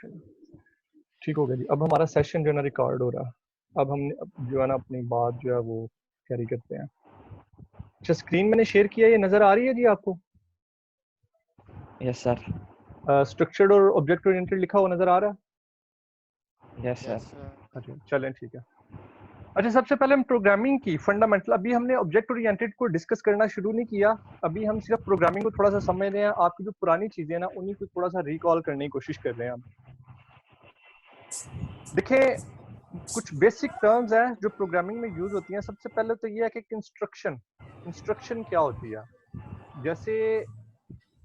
ठीक हो गया जी। अब हमारा सेशन जो है ना रिकॉर्ड हो रहा है। अब हम जो है ना अपनी बात जो है वो कैरी करते हैं। अच्छा, स्क्रीन मैंने शेयर किया, ये नजर आ रही है जी आपको? Yes sir. स्ट्रक्चर्ड और ऑब्जेक्ट ओरिएंटेड लिखा हुआ नजर आ रहा है? Yes sir. अच्छा चलें, ठीक है। अच्छा, सबसे पहले हम प्रोग्रामिंग की फंडामेंटल, अभी हमने ऑब्जेक्ट ओरिएंटेड को डिस्कस करना शुरू नहीं किया। अभी हम सिर्फ प्रोग्रामिंग को थोड़ा सा समझ रहे हैं। आपकी जो पुरानी चीजें हैं ना उन्हीं को थोड़ा सा रिकॉल करने की कोशिश कर रहे हैं हम। देखें, कुछ बेसिक टर्म्स हैं जो प्रोग्रामिंग में यूज होती हैं। सबसे पहले तो ये है कि इंस्ट्रक्शन, इंस्ट्रक्शन क्या होती है। जैसे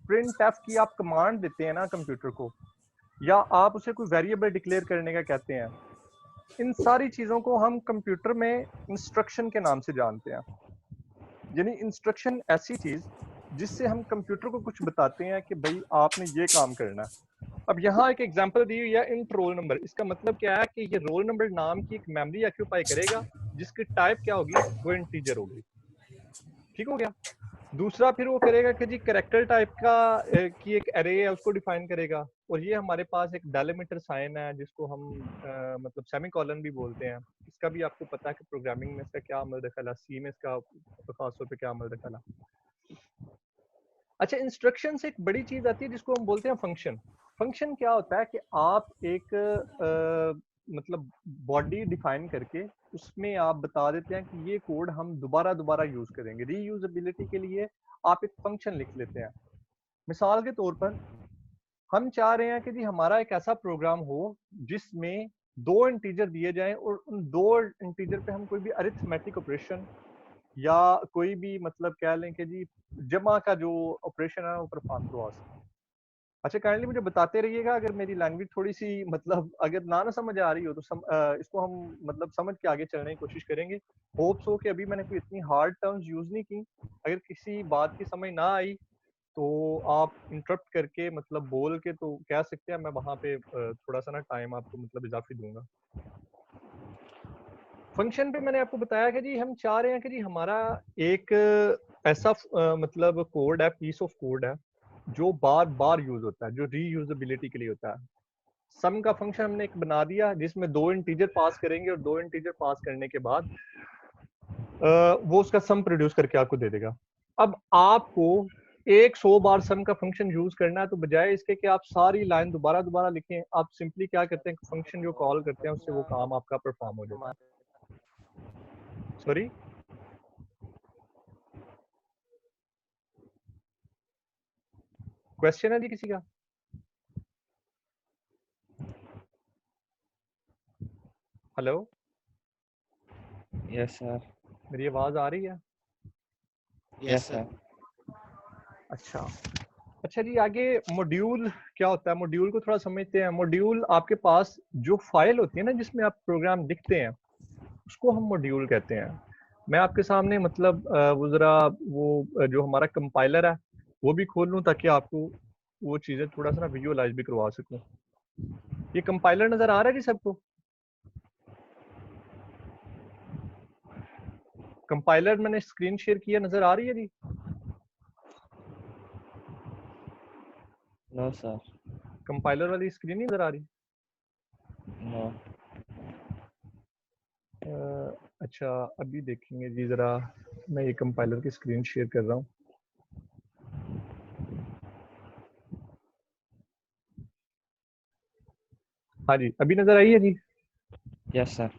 प्रिंट एफ की आप कमांड देते हैं ना कंप्यूटर को, या आप उसे कोई वेरिएबल डिक्लेयर करने का कहते हैं, इन सारी चीजों को हम कंप्यूटर में इंस्ट्रक्शन के नाम से जानते हैं। यानी इंस्ट्रक्शन ऐसी चीज जिससे हम कंप्यूटर को कुछ बताते हैं कि भाई आपने ये काम करना है। अब यहाँ एक एग्जांपल दी हुई है, इंट रोल नंबर। इसका मतलब क्या है कि ये रोल नंबर नाम की एक मेमोरी ऑक्यूपाई करेगा जिसकी टाइप क्या होगी, वो इंटीजर होगी। ठीक हो गया। दूसरा फिर वो करेगा कि जी कैरेक्टर टाइप का की एक एरे है, उसको डिफाइन करेगा। और ये हमारे पास एक डेलिमीटर साइन है जिसको हम मतलब सेमीकोलन भी बोलते हैं। इसका भी आपको पता है कि प्रोग्रामिंग में इसका क्या अमल दखल है, सी में इसका खासतौर पे क्या अमल दखल है। अच्छा, इंस्ट्रक्शन से एक बड़ी चीज आती है जिसको हम बोलते हैं फंक्शन। फंक्शन क्या होता है कि आप एक मतलब बॉडी डिफाइन करके उसमें आप बता देते हैं कि ये कोड हम दोबारा दोबारा यूज करेंगे। रीयूजेबिलिटी के लिए आप एक फंक्शन लिख लेते हैं। मिसाल के तौर पर हम चाह रहे हैं कि जी हमारा एक ऐसा प्रोग्राम हो जिसमें दो इंटीजर दिए जाएं और उन दो इंटीजर पे हम कोई भी अरिथमेटिक ऑपरेशन या कोई भी मतलब कह लें कि जी जमा का जो ऑपरेशन है वो परफॉर्म करवा सकें। अच्छा, काइंडली मुझे बताते रहिएगा अगर मेरी लैंग्वेज थोड़ी सी मतलब अगर ना समझ आ रही हो तो इसको हम मतलब समझ के आगे चलने की कोशिश करेंगे। होप्स हो कि अभी मैंने कोई इतनी हार्ड टर्म्स यूज नहीं की। अगर किसी बात की समझ ना आई तो आप इंटरप्ट करके मतलब बोल के तो कह सकते हैं, मैं वहां पे थोड़ा सा ना टाइम आपको मतलब इजाफी दूंगा। फंक्शन पे मैंने आपको बताया कि जी हम चाह रहे हैं कि जी हमारा एक ऐसा मतलब कोड है, पीस ऑफ कोड है जो बार बार यूज होता है, जो रीयूजेबिलिटी के लिए होता है। सम का फंक्शन हमने एक बना दिया जिसमें दो इंटीजर पास करेंगे और दो इंटीजर पास करने के बाद वो उसका सम प्रोड्यूस करके आपको दे देगा। अब आपको 100 बार सम का फंक्शन यूज करना है तो बजाय इसके कि आप सारी लाइन दोबारा दोबारा लिखें, आप सिंपली क्या करते हैं, फंक्शन जो कॉल करते हैं उससे वो काम आपका परफॉर्म हो जाता है। सॉरी, क्वेश्चन है जी किसी का? Hello, yes sir. मेरी आवाज आ रही है? Yes sir. अच्छा। अच्छा जी, आगे मॉड्यूल क्या होता है, मॉड्यूल को थोड़ा समझते हैं। मॉड्यूल आपके पास जो फाइल होती है ना जिसमें आप प्रोग्राम लिखते हैं उसको हम मॉड्यूल कहते हैं। मैं आपके सामने मतलब वो जरा वो जो हमारा कंपाइलर है वो भी खोल लूँ ताकि आपको वो चीजें थोड़ा सा ना विजुअलाइज भी करवा सकूं। ये कंपाइलर नजर आ रहा है जी सबको? कंपाइलर मैंने स्क्रीन शेयर किया, नजर आ रही है जी? No sir. कंपाइलर वाली स्क्रीन नहीं नजर आ रही? नो। अच्छा, अभी देखेंगे जी जरा। मैं ये कंपाइलर की स्क्रीन शेयर कर रहा हूँ। हाँ जी, अभी नजर आई है जी? Yes sir.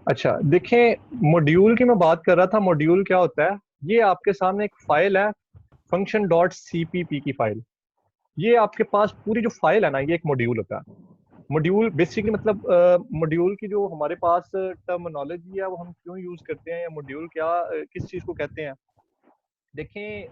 अच्छा देखें, मॉड्यूल की मैं बात कर रहा था। मॉड्यूल क्या होता है, ये आपके सामने एक फाइल है, फंक्शन डॉट सीपीपी की फाइल। ये आपके पास पूरी जो फाइल है ना, ये एक मॉड्यूल होता है। मॉड्यूल बेसिकली मतलब मॉड्यूल की जो हमारे पास टर्मिनोलॉजी है वो हम क्यों यूज करते हैं, या मॉड्यूल क्या किस चीज को कहते हैं। देखें,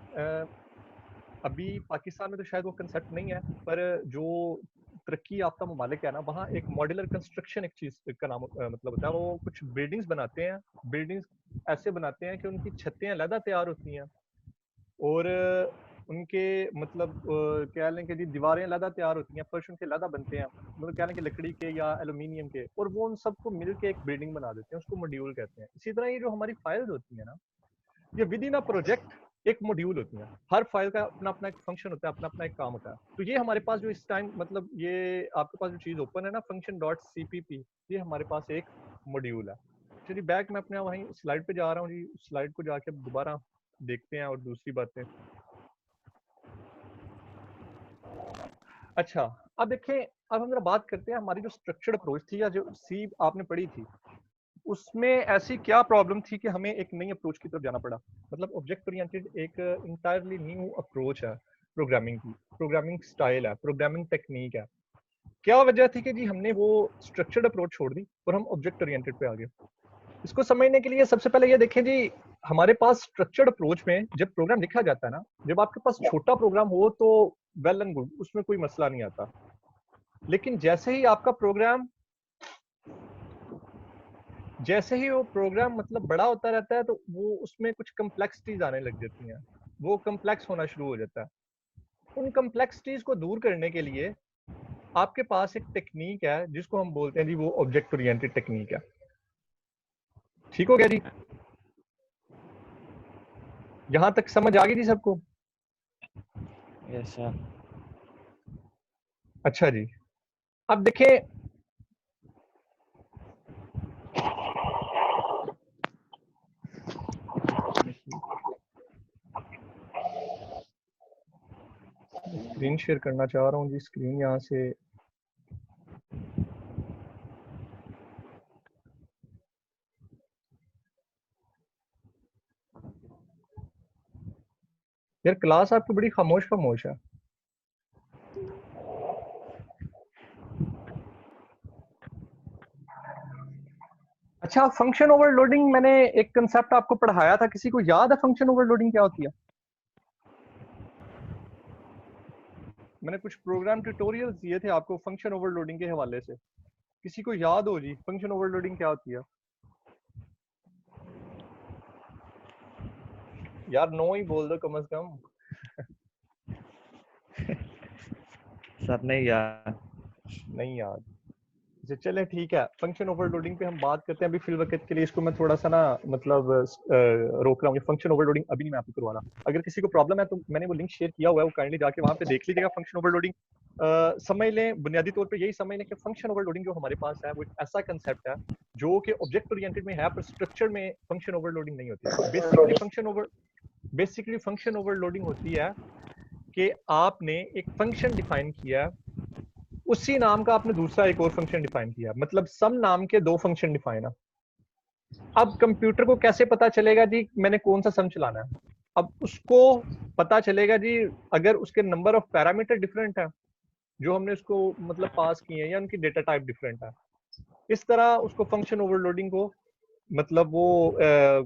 अभी पाकिस्तान में तो शायद वो कंसेप्ट नहीं है, पर जो तरक्की याफ्ता ममालिक है ना, वहाँ एक मॉड्यूलर कंस्ट्रक्शन एक चीज का नाम मतलब होता है। वो कुछ बिल्डिंग्स बनाते हैं, बिल्डिंग्स ऐसे बनाते हैं कि उनकी छतें अलग तैयार होती हैं और उनके मतलब कह लें कि जी दीवारें अलग तैयार होती हैं, फर्श उनके अलग बनते हैं, मतलब कह लें कि लकड़ी के या एल्यूमिनियम के, और वो उन सबको मिलके एक बिल्डिंग बना देते हैं, उसको मॉड्यूल कहते हैं। इसी तरह ये जो हमारी फाइल्स होती है ना, ये विद इन अ प्रोजेक्ट एक मॉड्यूल होती है, हर फाइल का अपना अपना एक फंक्शन होता है, अपना अपना एक काम होता है। तो ये हमारे पास जो इस टाइम मतलब ये आपके पास जो चीज़ ओपन है ना, फंक्शन डॉट cpp, ये हमारे पास एक मॉड्यूल है। चलिए बैक मैं अपने वहीं स्लाइड पे जा रहा हूँ जी, स्लाइड को जाके दोबारा देखते हैं और दूसरी बातें। अच्छा, अब देखें, अब हम जरा बात करते हैं हमारी जो स्ट्रक्चर्ड अप्रोच थी या जो सी आपने पढ़ी थी, उसमें ऐसी क्या प्रॉब्लम थी कि हमें एक नई अप्रोच की तरफ जाना पड़ा। मतलब ऑब्जेक्ट ओरिएंटेड एक इंटायरली न्यू अप्रोच है प्रोग्रामिंग की, प्रोग्रामिंग स्टाइल है, प्रोग्रामिंग टेक्निक है। क्या वजह थी कि जी हमने वो स्ट्रक्चर्ड अप्रोच छोड़ दी और हम ऑब्जेक्ट ओरिएंटेड पे आ गए। इसको समझने के लिए सबसे पहले ये देखें जी, हमारे पास स्ट्रक्चर्ड अप्रोच में जब प्रोग्राम लिखा जाता है ना, जब आपके पास छोटा प्रोग्राम हो तो वेल एंड गुड, उसमें कोई मसला नहीं आता। लेकिन जैसे ही आपका प्रोग्राम जैसे ही वो प्रोग्राम मतलब बड़ा होता रहता है, तो वो उसमें कुछ कम्प्लेक्सिटीज आने लग जाती हैं, वो कम्प्लेक्स होना शुरू हो जाता है। उन कम्प्लेक्सिटीज को दूर करने के लिए आपके पास एक टेक्निक है जिसको हम बोलते हैं जी, वो ऑब्जेक्ट ओरिएंटेड टेक्निक है। ठीक हो गया जी? यहां तक समझ आ गई जी सबको? Yes, sir. अच्छा जी, अब देखें, स्क्रीन शेयर करना चाह रहा हूँ जी, स्क्रीन यहाँ से यार क्लास आपकी बड़ी खामोश खामोश है। अच्छा, फंक्शन ओवरलोडिंग मैंने एक कंसेप्ट आपको पढ़ाया था, किसी को याद है फंक्शन ओवरलोडिंग क्या होती है? मैंने कुछ प्रोग्राम ट्यूटोरियल्स दिए थे आपको फंक्शन ओवरलोडिंग के हवाले से, किसी को याद हो जी फंक्शन ओवरलोडिंग क्या होती है? यार नो ही बोल दो कम से कम। सर नहीं यार। नहीं याद? अच्छा चले ठीक है, फंक्शन ओवरलोडिंग पे हम बात करते हैं। अभी फिल वक्त के लिए इसको मैं थोड़ा सा ना मतलब रोक रहा हूँ। ये फंक्शन ओवरलोडिंग अभी नहीं मैं आपको करवा रहा। अगर किसी को प्रॉब्लम है तो मैंने वो लिंक शेयर किया हुआ है, वो काइंडली जाके वहां पे देख लीजिएगा। फंक्शन ओवरलोडिंग समझ लें, बुनियादी तौर पे यही समझ लें कि फंक्शन ओवरलोडिंग जो हमारे पास है वो एक ऐसा कंसेप्ट है जो कि ऑब्जेक्ट ओरिएंटेड में है, पर स्ट्रक्चर में फंक्शन ओवरलोडिंग नहीं होती है। बेसिकली फंक्शन ओवरलोडिंग होती है कि आपने एक फंक्शन डिफाइन किया है, उसी नाम का आपने दूसरा एक और फंक्शन डिफाइन किया, मतलब सम नाम के दो फंक्शन डिफाइन है। अब कंप्यूटर को कैसे पता चलेगा जी मैंने कौन सा सम चलाना है? अब उसको पता चलेगा जी अगर उसके नंबर ऑफ पैरामीटर डिफरेंट है जो हमने उसको मतलब पास किए हैं, या उनकी डेटा टाइप डिफरेंट है। इस तरह उसको फंक्शन ओवरलोडिंग को मतलब वो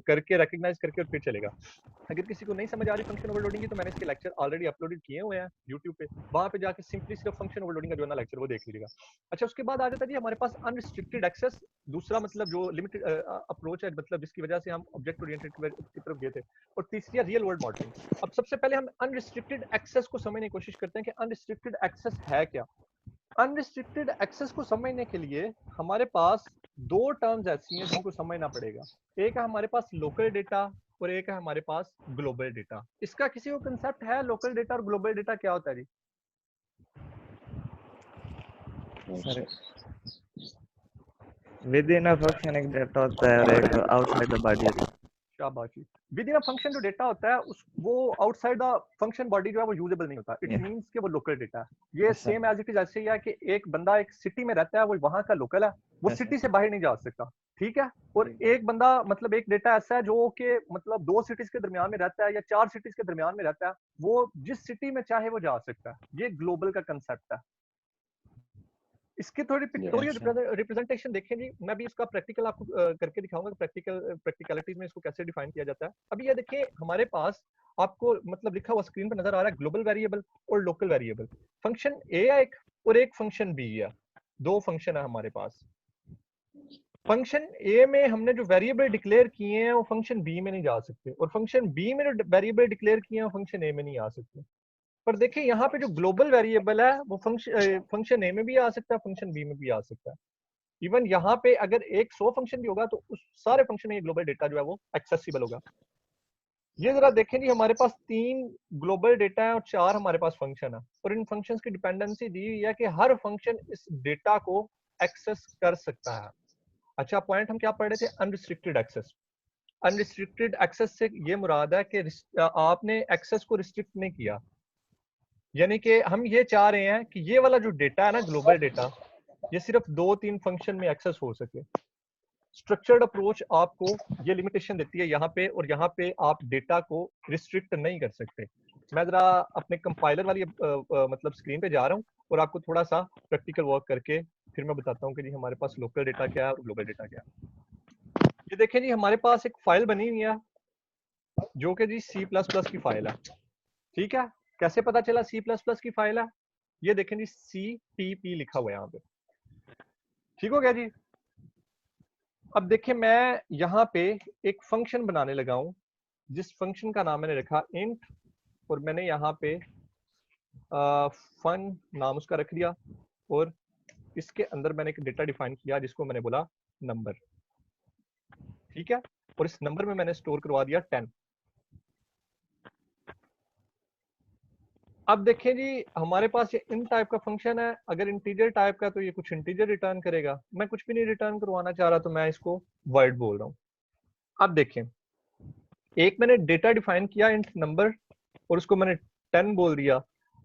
करके रिकग्नाइज करके और फिर चलेगा। अगर किसी को नहीं समझ आ रही फंक्शन ओवरलोडिंग की, तो मैंने इसके लेक्चर ऑलरेडी अपलोडेड किए हुए हैं यूट्यूब पे, वहां पे जाके सिंपली सिर्फ फंक्शन ओवरलोडिंग का जो है ना लेक्चर वो देख लीजिएगा। अच्छा, उसके बाद आ जाता है जी हमारे पास अनरिस्ट्रिक्टेड एक्सेस, दूसरा मतलब जो लिमिटेड अप्रोच है, मतलब जिसकी वजह से हम ऑब्जेक्ट ओरिएंटेड की तरफ गए थे। और तीसरी है रियल वर्ल्ड मॉडलिंग। अब सबसे पहले हम अनरिस्ट्रिक्टेड एक्सेस को समझने की कोशिश करते हैं कि अनरिस्ट्रिक्टेड एक्सेस है क्या। अनरिस्ट्रिक्टेड एक्सेस को समझने के लिए हमारे पास दो टर्म्स ऐसी हैं जिनको समझना पड़ेगा। एक है हमारे पास लोकल डेटा और एक है हमारे पास ग्लोबल डेटा। इसका किसी को कंसेप्ट है लोकल डेटा और ग्लोबल डेटा क्या होता है जी? Sir within a function एक डेटा होता है और एक आउटसाइड द बॉडी होता है। शाबाश जी। विद इन अ फंक्शन जो डेटा होता है उस वो आउटसाइड द फंक्शन बॉडी जो है वो यूजेबल नहीं होता। इट मींस कि वो लोकल डेटा है। ये yes sir. Same as it is ऐसे ही है कि एक बंदा एक सिटी में रहता है, वो वहां का लोकल है, वो यस सिटी सर। से बाहर नहीं जा सकता। ठीक है। और एक बंदा मतलब एक डेटा ऐसा है जो कि मतलब दो सिटीज के दरमियान में रहता है या चार सिटीज के दरमियान में रहता है, वो जिस सिटी में चाहे वो जा सकता है। ये ग्लोबल का कंसेप्ट है। इसकी थोड़ी यस पिक्टोरियल सर। रिप्रेजेंटेशन देखें जी, मैं भी इसका प्रैक्टिकल आपको करके दिखाऊंगा, प्रैक्टिकलिटीज में इसको कैसे डिफाइन किया जाता है। अभी ये देखिए हमारे पास आपको मतलब लिखा हुआ स्क्रीन पर नजर आ रहा है ग्लोबल वेरिएबल और लोकल वेरिएबल। फंक्शन ए है एक और एक फंक्शन बी है, दो फंक्शन है हमारे पास। फंक्शन ए में हमने जो वेरिएबल डिक्लेयर किए हैं वो फंक्शन बी में नहीं जा सकते, और फंक्शन बी में जो वेरिएबल डिक्लेयर किए हैं वो फंक्शन ए में नहीं आ सकते। पर देखिए यहाँ पे जो ग्लोबल वेरिएबल है वो फंक्शन ए में भी आ सकता है, फंक्शन बी में भी आ सकता है। इवन यहाँ पे अगर एक 100 फंक्शन भी होगा तो उस सारे फंक्शन में ग्लोबल डेटा जो है वो एक्सेसिबल होगा। ये जरा देखें जी, हमारे पास 3 ग्लोबल डेटा है और 4 हमारे पास फंक्शन है, और इन फंक्शंस की डिपेंडेंसी दी हुई है कि हर फंक्शन इस डेटा को एक्सेस कर सकता है। अच्छा, पॉइंट हम क्या पढ़ रहे थे? Unrestricted access. अनरिस्ट्रिक्टेड एक्सेस से ये मुराद है कि आपने एक्सेस को रिस्ट्रिक्ट नहीं किया, यानी कि हम ये चाह रहे हैं कि ये वाला जो डेटा है ना, ग्लोबल डेटा, ये सिर्फ 2-3 फंक्शन में एक्सेस हो सके। स्ट्रक्चर्ड अप्रोच आपको ये लिमिटेशन देती है यहाँ पे, और यहाँ पे आप डेटा को रिस्ट्रिक्ट नहीं कर सकते। मैं जरा अपने कंपाइलर वाली मतलब स्क्रीन पे जा रहा हूँ और आपको थोड़ा सा प्रैक्टिकल वर्क करके फिर मैं बताता हूँ कि जी हमारे पास लोकल डेटा क्या है और ग्लोबल डेटा क्या है। ये देखें जी, हमारे पास एक फाइल बनी हुई है जो कि जी C++ की फाइल है। ठीक है, कैसे पता चला C++ की फाइल है? ये देखें जी, CTP लिखा हुआ है यहाँ पे। ठीक हो गया जी। अब देखिए, मैं यहाँ पे एक फंक्शन बनाने लगा हूँ, जिस फंक्शन का नाम मैंने रखा इंट, और मैंने यहाँ पे फन नाम उसका रख दिया, और इसके अंदर मैंने एक डेटा डिफाइन किया जिसको मैंने बोला नंबर। ठीक है, और इस नंबर में मैंने स्टोर करवा दिया 10। अब देखें जी, हमारे पास ये इन टाइप का फंक्शन है। अगर इंटीजर टाइप का तो ये कुछ इंटीजर रिटर्न करेगा। मैं कुछ भी नहीं रिटर्न करवाना चाह रहा, तो मैं इसको वर्ड बोल रहा हूँ। अब देखें, एक मैंने डेटा डिफाइन किया इंट नंबर, और उसको मैंने 10 बोल दिया,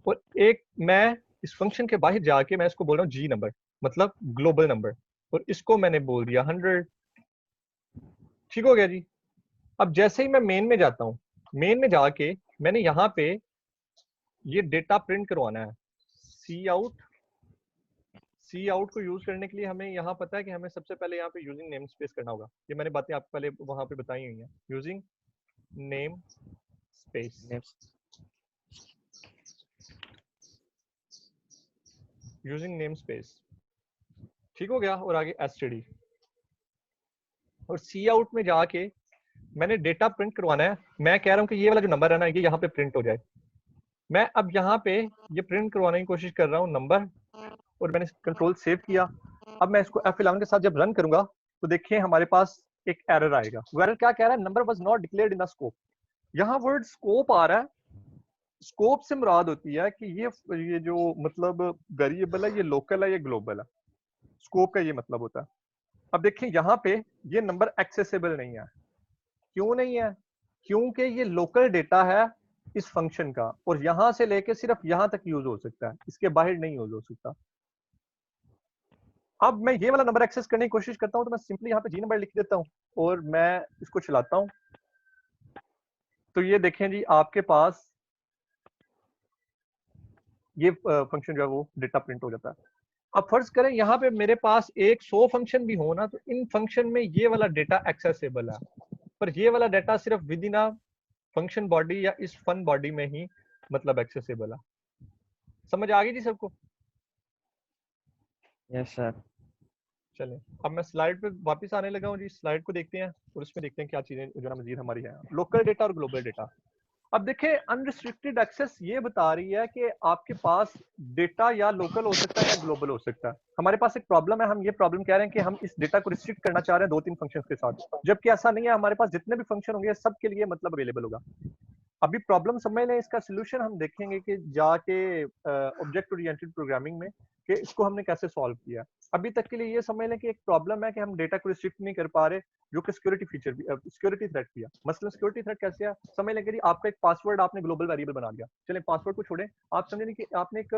और एक मैं इस फंक्शन के बाहर जाके मैं इसको बोल रहा हूँ जी नंबर, मतलब ग्लोबल नंबर, और इसको मैंने बोल दिया 100। ठीक हो गया जी। अब जैसे ही मैं मेन में जाता हूँ, मेन में जाके मैंने यहाँ पे ये डेटा प्रिंट करवाना है। सी आउट को यूज करने के लिए हमें यहाँ पता है कि हमें सबसे पहले यहाँ पे यूजिंग नेम स्पेस करना होगा। ये मैंने बातें आपको पहले वहां पे बताई हुई हैं। Using name space, using name space. ठीक हो गया, और आगे एसटीडी, और सी आउट में जाके मैंने डेटा प्रिंट करवाना है। मैं कह रहा हूँ कि ये वाला जो नंबर है ना, ये यहाँ पे प्रिंट हो जाए। मैं अब यहाँ पे ये प्रिंट करवाने की कोशिश कर रहा हूँ नंबर, और मैंने कंट्रोल सेव किया। अब मैं इसको F11 के साथ जब रन करूंगा, तो देखिए हमारे पास एक एरर आएगा। वो एरर क्या कह रहा है? Number was not declared in the scope. यहाँ वर्ड स्कोप आ रहा है। स्कोप से मुराद होती है कि ये जो मतलब वेरिएबल है, ये लोकल है, ये ग्लोबल है। स्कोप का ये मतलब होता है। अब देखिए यहाँ पे ये नंबर एक्सेसिबल नहीं है। क्यों नहीं है? क्योंकि ये लोकल डेटा है इस फंक्शन का, और यहां से लेके सिर्फ यहां तक यूज हो सकता है, इसके बाहर नहीं यूज हो सकता। अब मैं ये वाला नंबर एक्सेस करने की कोशिश करता हूं, तो मैं सिंपली यहाँ पे जी नंबर लिख देता हूं और मैं इसको चलाता हूं। तो ये देखें जी, आपके पास ये फंक्शन जो है वो डेटा प्रिंट हो जाता है। अब फर्ज करें यहाँ पे मेरे पास एक 100 फंक्शन भी हो ना, तो इन फंक्शन में ये वाला डेटा एक्सेसिबल है, पर ये वाला डेटा सिर्फ with in a function body या इस फन बॉडी में ही मतलब एक्सेसिबल है। समझ आ गई जी सबको? Yes sir. चलें, अब मैं स्लाइड पे वापस आने लगा हूँ जी। स्लाइड को देखते हैं और उसमें देखते हैं क्या चीजें जो ना मजीद हमारी है। लोकल डेटा और ग्लोबल डेटा। अब देखिए, अनरिस्ट्रिक्टेड एक्सेस ये बता रही है कि आपके पास डेटा या लोकल हो सकता है या ग्लोबल हो सकता है। हमारे पास एक प्रॉब्लम है। हम ये प्रॉब्लम कह रहे हैं कि हम इस डेटा को रिस्ट्रिक्ट करना चाह रहे हैं 2-3 फंक्शंस के साथ, जबकि ऐसा नहीं है। हमारे पास जितने भी फंक्शन होंगे सबके लिए मतलब अवेलेबल होगा। अभी प्रॉब्लम समझ लें, इसका सोल्यूशन हम देखेंगे कि जाके ऑब्जेक्ट ओरिएंटेड प्रोग्रामिंग में कि इसको हमने कैसे सॉल्व किया। अभी तक के लिए ये समझ लें कि एक प्रॉब्लम है कि हम डेटा को रिस्ट्रिक्ट नहीं कर पा रहे, जो कि सिक्योरिटी फीचर भी, सिक्योरिटी थ्रेट भी है। मसलन सिक्योरिटी थ्रेट कैसे है? समझ लें कि आपका एक पासवर्ड आपने ग्लोबल वेरिएबल बना दिया। चलें पासवर्ड को छोड़ें, आप समझ लें कि आपने एक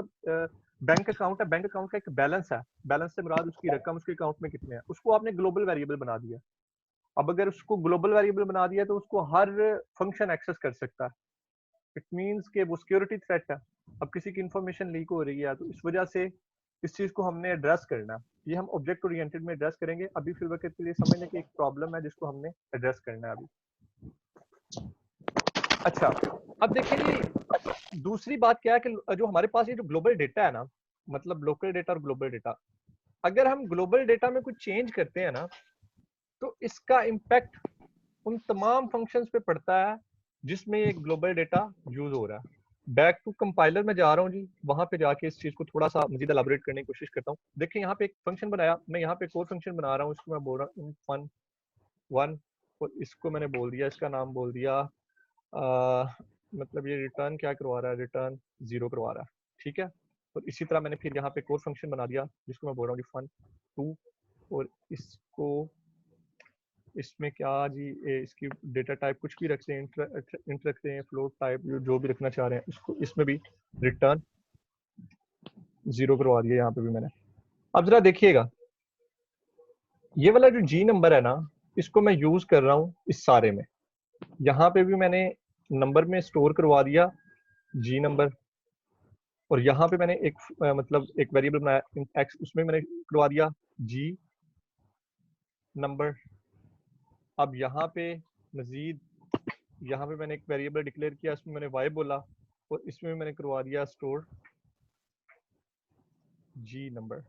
बैंक अकाउंट है, बैंक अकाउंट का एक बैलेंस है। बैलेंस से मुराद उसकी रकम, उसके अकाउंट में कितने हैं, उसको आपने ग्लोबल वेरिएबल बना दिया। अब अगर उसको ग्लोबल वेरिएबल बना दिया तो उसको हर फंक्शन एक्सेस कर सकता है। इट मींस कि वो सिक्योरिटी थ्रेट है। अब किसी की इंफॉर्मेशन लीक हो रही है, तो इस वजह से इस चीज को हमने एड्रेस करना है। ये हम ऑब्जेक्ट ओरिएंटेड में एड्रेस करेंगे। अभी फिर वक्त के लिए समझने की एक प्रॉब्लम है जिसको हमने एड्रेस करना है अभी। अच्छा, अब देखिए जी, दूसरी बात क्या है कि जो हमारे पास ये जो ग्लोबल डेटा है ना, मतलब लोकल डेटा और ग्लोबल डेटा, अगर हम ग्लोबल डेटा में कुछ चेंज करते हैं ना, तो इसका इम्पैक्ट उन तमाम फंक्शंस पे पड़ता है जिसमें ये ग्लोबल डेटा यूज हो रहा है। बैक टू कंपाइलर में जा रहा हूँ जी, वहां पे जाके इस चीज को थोड़ा सा मजीद एलाबोरेट करने की कोशिश करता हूँ। देखिए यहाँ पे एक फंक्शन बनाया, मैं यहाँ पे एक और फंक्शन बना रहा हूँ, इसको मैं बोल रहा हूँ इन फन वन, और इसको मैंने बोल दिया, इसका नाम बोल दिया मतलब ये रिटर्न क्या करवा रहा है, रिटर्न 0 करवा रहा है, ठीक है। और इसी तरह मैंने फिर यहाँ पे कोर फंक्शन बना दिया जिसको मैं बोल रहा हूँ फन 2, और इसको इसमें क्या जी इसकी डेटा टाइप कुछ भी रखते हैं, इंट रखते हैं, फ्लोट टाइप जो भी रखना चाह रहे हैं, इसको इसमें भी रिटर्न 0 करवा दिया यहाँ पे भी मैंने। अब जरा देखिएगा, ये वाला जो जी नंबर है ना, इसको मैं यूज कर रहा हूँ इस सारे में। यहाँ पे भी मैंने नंबर में स्टोर करवा दिया जी नंबर, और यहाँ पे मैंने एक मतलब एक वेरिएबल बनाया एक्स, उसमें मैंने करवा दिया जी नंबर। अब यहाँ पे मजीद यहाँ पे मैंने एक वेरिएबल डिक्लेयर किया, इसमें मैंने वाई बोला, और इसमें मैंने करवा दिया स्टोर जी नंबर,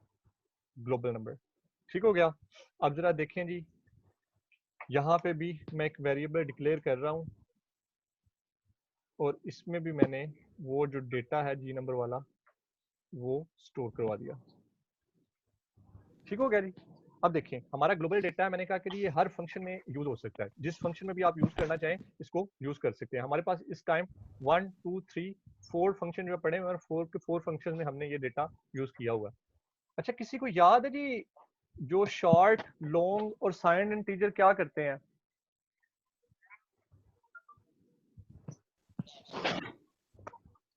ग्लोबल नंबर। ठीक हो गया। अब जरा देखें जी, यहाँ पे भी मैं एक वेरिएबल डिक्लेयर कर रहा हूँ, और इसमें भी मैंने वो जो डेटा है जी नंबर वाला वो स्टोर करवा दिया। ठीक हो गया जी। अब देखें, हमारा ग्लोबल डेटा है, मैंने कहा कि ये हर फंक्शन में यूज हो सकता है, जिस फंक्शन में भी आप यूज करना चाहें इसको यूज कर सकते हैं। हमारे पास इस टाइम 1 2 3 4 फंक्शन जो पड़े हुए हैं, और 4 के 4 फंक्शन में हमने ये डेटा यूज किया हुआ है। अच्छा, किसी को याद है जी जो शॉर्ट, लॉन्ग और साइंड इंटीजर क्या करते हैं?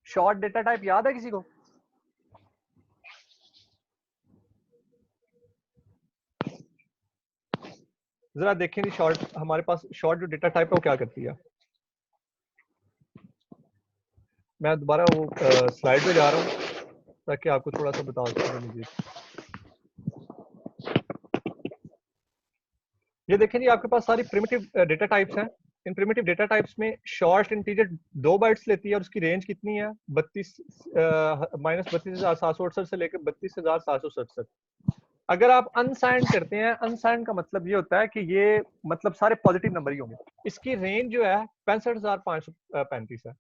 शॉर्ट डेटा टाइप याद है किसी को? जरा देखें जी, शॉर्ट हमारे पास शॉर्ट जो डेटा टाइप है वो क्या करती है। मैं दोबारा वो स्लाइड पे जा रहा हूँ ताकि आपको थोड़ा सा बता सकूं मुझे। ये देखें जी, आपके पास सारी प्रिमिटिव डेटा टाइप्स हैं। इन प्रिमिटिव डेटा टाइप्स में शॉर्ट इंटीजर 2 बाइट्स लेती है, और उसकी रेंज कितनी है, 32 -32,768 से लेकर 32,767। अगर आप अनसाइंड करते हैं, अनसाइंड का मतलब ये होता है कि ये मतलब सारे पॉजिटिव नंबर ही होंगे। इसकी रेंज जो है 65,535 है।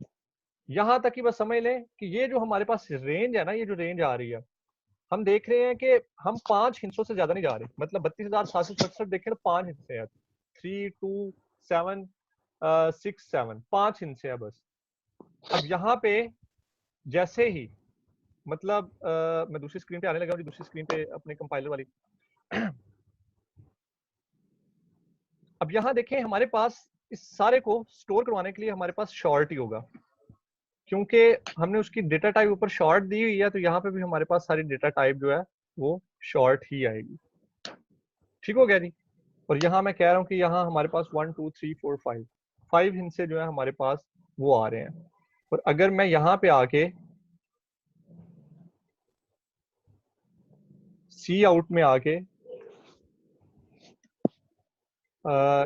यहां तक कि बस समझ लें कि ये जो हमारे पास रेंज है ना, ये जो रेंज आ रही है, हम देख रहे हैं कि हम 5 हिस्सों से ज्यादा नहीं जा रहे। मतलब 32,767 देखें तो 5 हिस्से हैं, 3 2 7 6 7, 5 हिस्से हैं बस। अब यहाँ पे जैसे ही मतलब मैं दूसरी स्क्रीन पे आने लगा हूँ, दूसरी स्क्रीन पे अपने कंपाइलर वाली। अब यहाँ देखें, हमारे पास इस सारे को स्टोर करवाने के लिए हमारे पास शॉर्ट ही होगा, क्योंकि हमने उसकी डेटा टाइप ऊपर शॉर्ट दी हुई है, तो यहाँ पे भी हमारे पास सारी डेटा टाइप जो है वो शॉर्ट ही आएगी। ठीक हो गया जी। और यहाँ मैं कह रहा हूँ कि यहाँ हमारे पास 1 2 3 4 5 हिस्से जो है हमारे पास वो आ रहे हैं। और अगर मैं यहाँ पे आके सी आउट में आके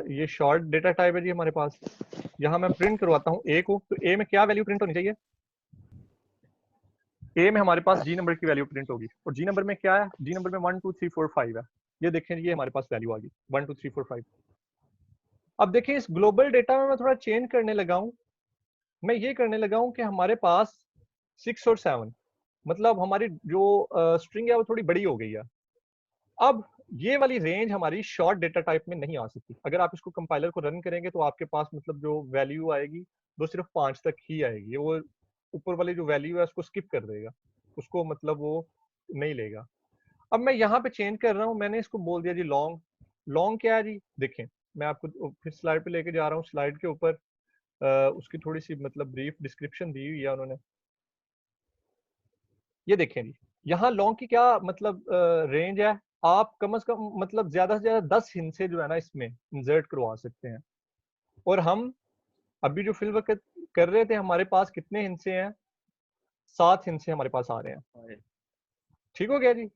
ये शॉर्ट डेटा टाइप है जी हमारे पास, यहाँ मैं प्रिंट करवाता हूँ ए को, तो ए में क्या वैल्यू प्रिंट होनी चाहिए? ए में हमारे पास जी नंबर की वैल्यू प्रिंट होगी, और जी नंबर में क्या है? जी नंबर में 1 2 3 4 5 है। ये देखें, ये हमारे पास वैल्यू आ गई 1 2 3 4 5। अब देखें, इस ग्लोबल डेटा में मैं थोड़ा चेंज करने लगा हूँ। मैं ये करने लगा हूँ कि हमारे पास 6 और 7, मतलब हमारी जो स्ट्रिंग है वो थोड़ी बड़ी हो गई है। अब ये वाली रेंज हमारी शॉर्ट डेटा टाइप में नहीं आ सकती। अगर आप इसको कंपाइलर को रन करेंगे तो आपके पास मतलब जो वैल्यू आएगी वो सिर्फ 5 तक ही आएगी। वो ऊपर वाली जो वैल्यू है उसको स्किप कर देगा, उसको मतलब वो नहीं लेगा। अब मैं यहाँ पे चेंज कर रहा हूँ, मैंने इसको बोल दिया जी लॉन्ग। लॉन्ग क्या है जी? देखें, मैं आपको फिर स्लाइड पे लेके जा रहा हूँ। स्लाइड के ऊपर उसकी थोड़ी सी मतलब ब्रीफ डिस्क्रिप्शन दी हुई है उन्होंने। ये देखें जी, यहाँ लॉन्ग की क्या मतलब रेंज है। आप कम से कम मतलब ज्यादा से ज्यादा 10 हिस्से जो है ना इसमें इंसर्ट करवा सकते हैं। और हम अभी जो फिल वक्त कर रहे थे, हमारे पास कितने हिस्से हैं? 7 हिस्से हमारे पास आ रहे हैं। ठीक हो गया जी।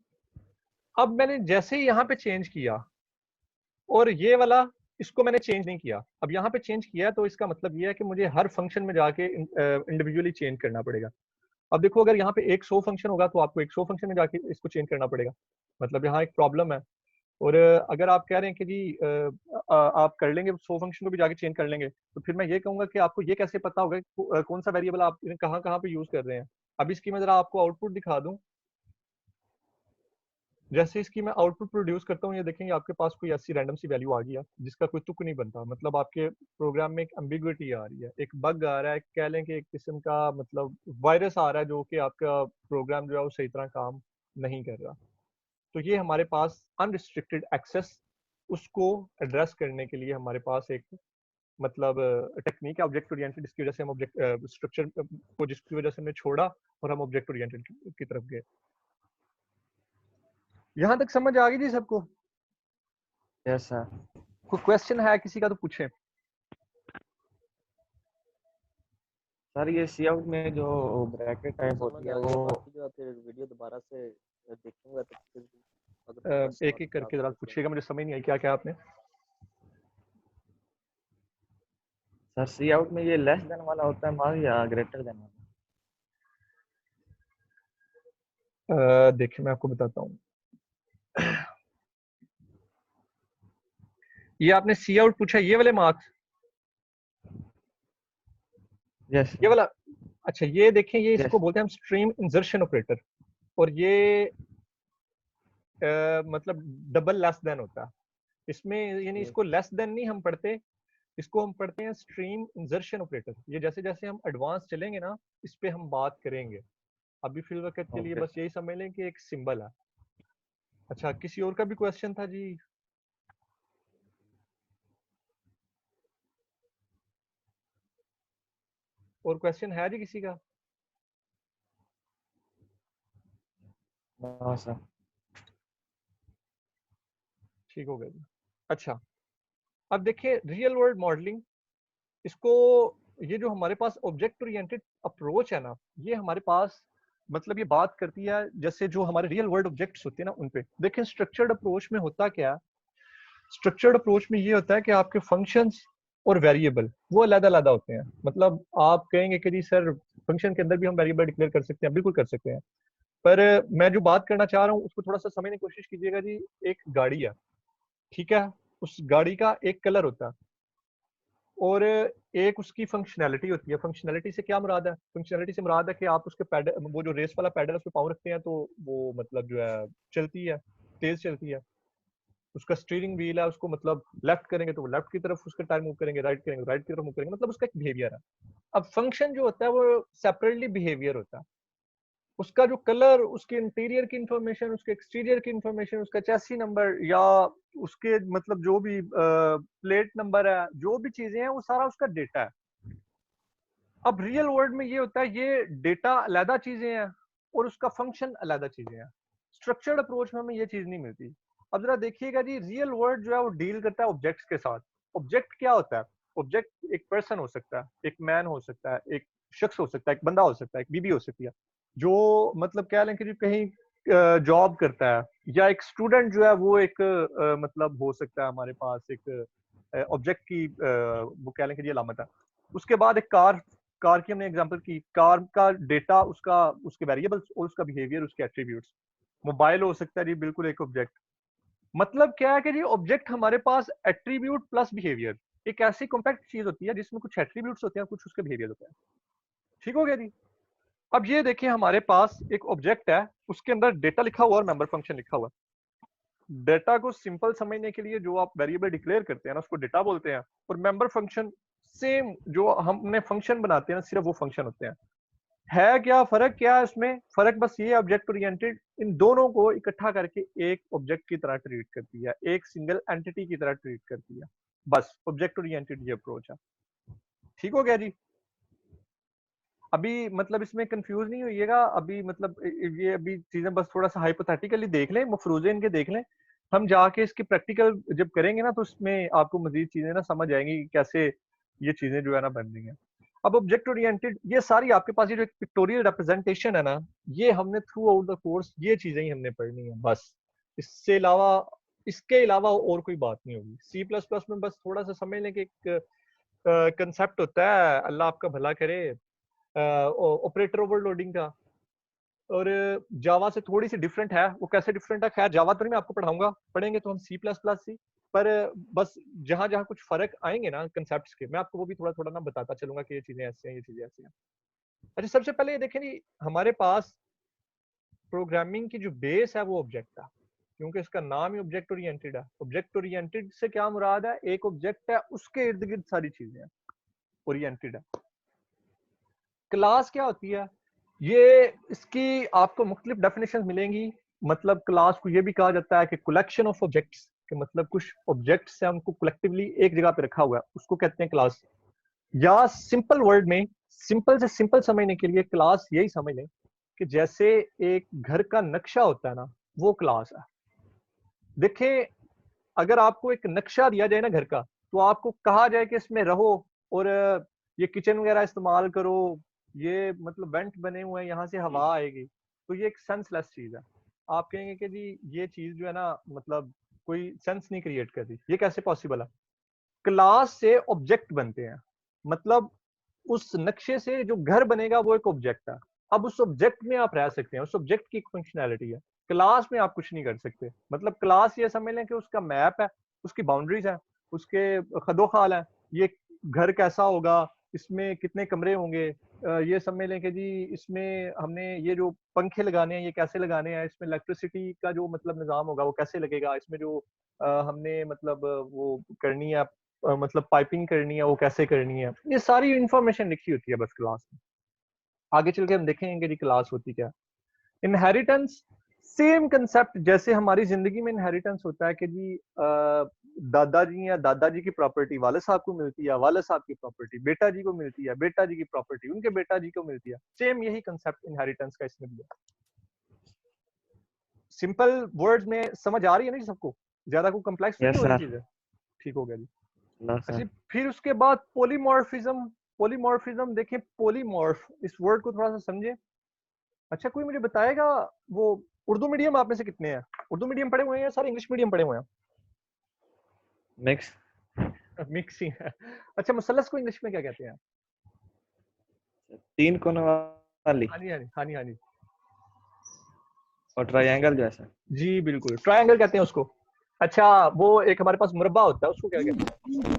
अब मैंने जैसे ही यहाँ पे चेंज किया, और ये वाला इसको मैंने चेंज नहीं किया, अब यहाँ पे चेंज किया, तो इसका मतलब ये है कि मुझे हर फंक्शन में जाके इंडिविजुअली चेंज करना पड़ेगा। अब देखो, अगर यहाँ पे एक 100 फंक्शन होगा तो आपको एक 100 फंक्शन में जाके इसको चेंज करना पड़ेगा। मतलब यहाँ एक प्रॉब्लम है। और अगर आप कह रहे हैं कि जी आप कर लेंगे 100 फंक्शन को भी जाके चेंज कर लेंगे, तो फिर मैं ये कहूंगा कि आपको ये कैसे पता होगा कि कौन सा वेरिएबल आप कहाँ कहाँ पे यूज कर रहे हैं। अब इसकी मैं जरा आपको आउटपुट दिखा दूं। जैसे इसकी मैं आउटपुट प्रोड्यूस करता हूँ, ये देखेंगे आपके पास कोई ऐसी रैंडम सी वैल्यू आ गया जिसका कोई तुक नहीं बनता, मतलब आपके प्रोग्राम में एक एम्बिग्विटी आ रही है, एक बग आ रहा है, कह लें कि एक किस्म का मतलब वायरस आ रहा है जो कि आपका प्रोग्राम जो है वो सही तरह काम नहीं कर रहा। तो ये हमारे पास अनरिस्ट्रिक्टेड एक्सेस, उसको एड्रेस करने के लिए हमारे पास एक मतलब टेक्निक है ऑब्जेक्ट ओरिएंटेड, जिसकी वजह से हम ऑब्जेक्ट स्ट्रक्चर को जिसकी वजह से हमने छोड़ा और हम ऑब्जेक्ट ओरिएंटेड की तरफ गए। यहाँ तक समझ आ गई थी सबको? Yes sir. कोई क्वेश्चन है किसी का तो पूछे। सर ये सी आउट में जो ब्रैकेट टाइप होती समझ है आ गया, वो बाकी जो है फिर वीडियो दोबारा से देखूंगा तो फिर भी अगर कोई क्वेश्चन हो एक तो एक फिर करके आपसे जरा पूछ पूछिएगा, लूंगा। मुझे समझ नहीं आई क्या क्या आपने। सर सी आउट में ये लेस देन वाला होता है मार्क या ग्रेटर देन वाला? देखिए मैं आपको बताता हूँ। ये आपने सी आउट पूछा, ये वाले मार्क्स, यस ये वाला। अच्छा ये देखें, ये यस। इसको बोलते हैं हम स्ट्रीम इंजर्शन ऑपरेटर, और ये मतलब डबल लेस देन होता है इसमें, यानी इसको लेस देन नहीं हम पढ़ते, इसको हम पढ़ते हैं स्ट्रीम इंजर्शन ऑपरेटर। ये जैसे जैसे हम एडवांस चलेंगे ना, इस पे हम बात करेंगे, अभी फिल वक्त के लिए ओके। बस यही समझ लें कि एक सिंबल है। अच्छा किसी और का भी क्वेश्चन था जी? और क्वेश्चन है जी किसी का? हाँ सर। ठीक हो गया जी। अच्छा अब देखिए रियल वर्ल्ड मॉडलिंग, इसको, ये जो हमारे पास ऑब्जेक्ट ओरिएंटेड अप्रोच है ना, ये हमारे पास मतलब ये बात करती है जैसे जो हमारे रियल वर्ल्ड ऑब्जेक्ट्स होते हैं ना उन पे। देखें स्ट्रक्चर्ड अप्रोच में होता क्या है, स्ट्रक्चर्ड अप्रोच में ये होता है कि आपके फंक्शंस और वेरिएबल वो अलग अलग होते हैं। मतलब आप कहेंगे कि जी सर फंक्शन के अंदर भी हम वेरिएबल डिक्लेयर कर सकते हैं, बिल्कुल कर सकते हैं, पर मैं जो बात करना चाह रहा हूँ उसको थोड़ा सा समझने की कोशिश कीजिएगा जी। एक गाड़ी है, ठीक है, उस गाड़ी का एक कलर होता है और एक उसकी फंक्शनैलिटी होती है। फंक्शनैलिटी से क्या मुराद है? फंक्शनैलिटी से मुराद है कि आप उसके पैडल, वो जो रेस वाला पैडल है उस पर पाँव रखते हैं तो वो मतलब जो है चलती है, तेज चलती है। उसका स्टीयरिंग व्हील है, उसको मतलब लेफ्ट करेंगे तो वो लेफ्ट की तरफ उसके टायर मूव करेंगे, राइट करेंगे राइट की तरफ मूव करेंगे, मतलब उसका एक बिहेवियर है। अब फंक्शन जो होता है वो सेपरेटली बिहेवियर होता है। उसका जो कलर, उसके इंटीरियर की इंफॉर्मेशन, उसके एक्सटीरियर की इंफॉर्मेशन, उसका चैसी नंबर या उसके मतलब जो भी प्लेट नंबर है, जो भी चीजें हैं वो सारा उसका डेटा है। अब रियल वर्ल्ड में ये होता है, ये डेटा अलग चीजें हैं और उसका फंक्शन अलग चीजें हैं। स्ट्रक्चर्ड अप्रोच में हमें ये चीज नहीं मिलती। अब जरा देखिएगा जी, रियल वर्ल्ड जो है वो डील करता है ऑब्जेक्ट्स के साथ। ऑब्जेक्ट क्या होता है? ऑब्जेक्ट एक पर्सन हो सकता है, एक मैन हो सकता है, एक शख्स हो सकता है, एक बंदा हो सकता है, एक बीबी हो सकती है, जो मतलब कह लें कि जो कहीं जॉब करता है, या एक स्टूडेंट जो है वो एक मतलब हो सकता है हमारे पास एक ऑब्जेक्ट की वो कह लें कि ये अलामत है। उसके बाद एक कार, कार की हमने एग्जांपल की, कार का डेटा, उसका उसके वेरिएबल्स और उसका बिहेवियर, उसके एट्रीब्यूट्स। मोबाइल हो सकता है जी बिल्कुल एक ऑब्जेक्ट। मतलब क्या है कि जी ऑब्जेक्ट हमारे पास एट्रीब्यूट प्लस बिहेवियर, एक ऐसी कॉम्पैक्ट चीज होती है जिसमें कुछ एट्रीब्यूट्स होते हैं, कुछ उसके बिहेवियर होते हैं। ठीक हो गया जी? अब ये देखिए हमारे पास एक ऑब्जेक्ट है, उसके अंदर डेटा लिखा हुआ और मेंबर फंक्शन लिखा हुआ। डेटा को सिंपल समझने के लिए जो आप वेरिएबल डिक्लेयर करते हैं ना उसको डेटा बोलते हैं, और मेंबर फंक्शन सेम जो हमने फंक्शन बनाते हैं ना, सिर्फ वो फंक्शन होते हैं। है क्या फर्क? क्या है इसमें फर्क? बस ये ऑब्जेक्ट ओरिएंटेड इन दोनों को इकट्ठा करके एक ऑब्जेक्ट की तरह ट्रीट करती है, एक सिंगल एंटिटी की तरह ट्रीट करती है। बस ऑब्जेक्ट ओरिएंटेड ये अप्रोच है। ठीक हो गया जी? अभी मतलब इसमें कंफ्यूज नहीं होइएगा, अभी मतलब ये अभी चीजें बस थोड़ा सा हाइपोथेटिकली देख लें, मफरूजे इनके देख लें। हम जाके इसकी प्रैक्टिकल जब करेंगे ना तो उसमें आपको मजीद चीजें ना समझ आएंगी कि कैसे ये चीजें जो है ना बन रही हैं। अब ऑब्जेक्ट ओरिएंटेड ये सारी आपके पास ये जो पिक्टोरियल रिप्रेजेंटेशन है ना, ये हमने थ्रू आउट द कोर्स ये चीजें ही हमने पढ़नी है बस। इससे अलावा, इसके अलावा और कोई बात नहीं होगी। सी प्लस प्लस में बस थोड़ा सा समझ लें कि एक कंसेप्ट होता है, अल्लाह आपका भला करे, ऑपरेटर ओवरलोडिंग का, और जावा से थोड़ी सी डिफरेंट है। वो कैसे डिफरेंट है, खैर जावा तो नहीं मैं आपको पढ़ाऊंगा, पढ़ेंगे तो हम सी प्लस प्लस सी। पर बस जहां जहां कुछ फर्क आएंगे ना कंसेप्ट्स के, मैं आपको वो भी थोड़ा थोड़ा ना बताता चलूंगा कि ये चीजें ऐसे हैं, ये चीजें ऐसी हैं। अच्छा सबसे पहले ये देखें जी, हमारे पास प्रोग्रामिंग की जो बेस है वो ऑब्जेक्ट है। क्योंकि इसका नाम ही ऑब्जेक्ट ओरिएंटेड है। ऑब्जेक्ट ओरिएंटेड से क्या मुराद है, एक ऑब्जेक्ट है उसके इर्द गिर्द सारी चीजें ओरिएंटेड है। क्लास क्या होती है, ये इसकी आपको मुख्तलिफ डेफिनेशन मिलेंगी। मतलब क्लास को ये भी कहा जाता है कि कलेक्शन ऑफ ऑब्जेक्ट्स, के मतलब कुछ ऑब्जेक्ट्स हैं उनको कलेक्टिवली एक जगह पे रखा हुआ है, उसको कहते हैं क्लास। या सिंपल वर्ड में, सिंपल से सिंपल समझने के लिए क्लास यही समझ लें कि जैसे एक घर का नक्शा होता है ना, वो क्लास है। देखिए, अगर आपको एक नक्शा दिया जाए ना घर का, तो आपको कहा जाए कि इसमें रहो और ये किचन वगैरह इस्तेमाल करो, ये मतलब वेंट बने हुए हैं, यहाँ से हवा आएगी, तो ये एक सेंसलेस चीज है। आप कहेंगे कि जी ये चीज जो है ना, मतलब कोई सेंस नहीं क्रिएट कर रही, ये कैसे पॉसिबल है? क्लास से ऑब्जेक्ट बनते हैं, मतलब उस नक्शे से जो घर बनेगा वो एक ऑब्जेक्ट है। अब उस ऑब्जेक्ट में आप रह सकते हैं, उस ऑब्जेक्ट की एक फंक्शनैलिटी है। क्लास में आप कुछ नहीं कर सकते। मतलब क्लास ये समझ लें कि उसका मैप है, उसकी बाउंड्रीज है, उसके खदोखाल है, ये घर कैसा होगा, इसमें कितने कमरे होंगे, ये समझ लें कि जी इसमें हमने ये जो पंखे लगाने हैं ये कैसे लगाने हैं, इसमें इलेक्ट्रिसिटी का जो मतलब निज़ाम होगा वो कैसे लगेगा, इसमें जो हमने मतलब वो करनी है, मतलब पाइपिंग करनी है वो कैसे करनी है, ये सारी इंफॉर्मेशन लिखी होती है बस क्लास में। आगे चल के हम देखेंगे कि क्लास होती क्या। इनहेरिटेंस, सेम कंसेप्ट जैसे हमारी जिंदगी में इनहेरिटेंस होता है कि जी दादाजी या दादाजी की प्रॉपर्टी वाले साहब को मिलती है, वाले साहब की प्रॉपर्टी बेटा जी को मिलती है, बेटा जी की प्रॉपर्टी उनके बेटा जी को मिलती है। सेम यही कंसेप्ट इनहेरिटेंस का इसमें भी है। सिंपल वर्ड्स में समझ आ रही है ना जी सबको? ज्यादा कोई कॉम्प्लेक्स तो यस नहीं हो रही सर। चीजें? ठीक हो गया जी। नो अच्छा, सर। फिर उसके बाद पोलीमॉर्फिज्म। पोलीमॉर्फिज्म देखिए, पोलीमॉर्फ इस वर्ड को थोड़ा सा समझे। अच्छा, कोई मुझे बताएगा, वो उर्दू मीडियम आप में से कितने हैं उर्दू मीडियम पढ़े हुए हैं या सारे इंग्लिश मीडियम पढ़े हुए मिक्स। हैं? मिक्स ही है। अच्छा, मुसल्लस को इंग्लिश में क्या कहते हैं? 3 कोने वाली हाँ जी, हाँ जी, हाँ जी, हाँ जी। और ट्रायंगल जो है सर। जी बिल्कुल, ट्रायंगल कहते हैं उसको। अच्छा, वो एक हमारे पास मुरब्बा होता है, उसको क्या कहते हैं?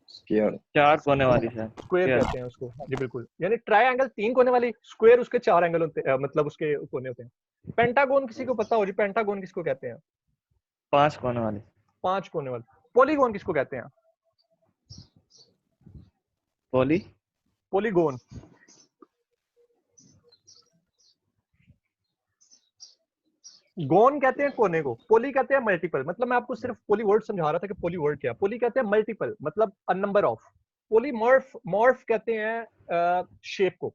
स्क्वायर। 4 कोने वाली सर। स्क्वायर कहते हैं उसको। जी बिल्कुल, यानी ट्रायंगल 3 कोने वाली, स्क्वायर उसके 4 एंगल होते हैं, मतलब उसके कोने होते हैं। पेंटागोन किसी को पता हो जी? पेंटागोन किसको कहते हैं? 5 कोने वाली। 5 कोने वाले। पॉलीगोन किसको कहते हैं? पोली। पॉलीगोन। गोन कहते हैं कोने को, पोली कहते हैं मल्टीपल। मतलब मैं आपको सिर्फ पोली वर्ड समझा रहा था कि पोली वर्ड क्या है। पोली कहते हैं मल्टीपल, मतलब अ नंबर ऑफ। पोलीमॉर्फ, मॉर्फ कहते हैं शेप को।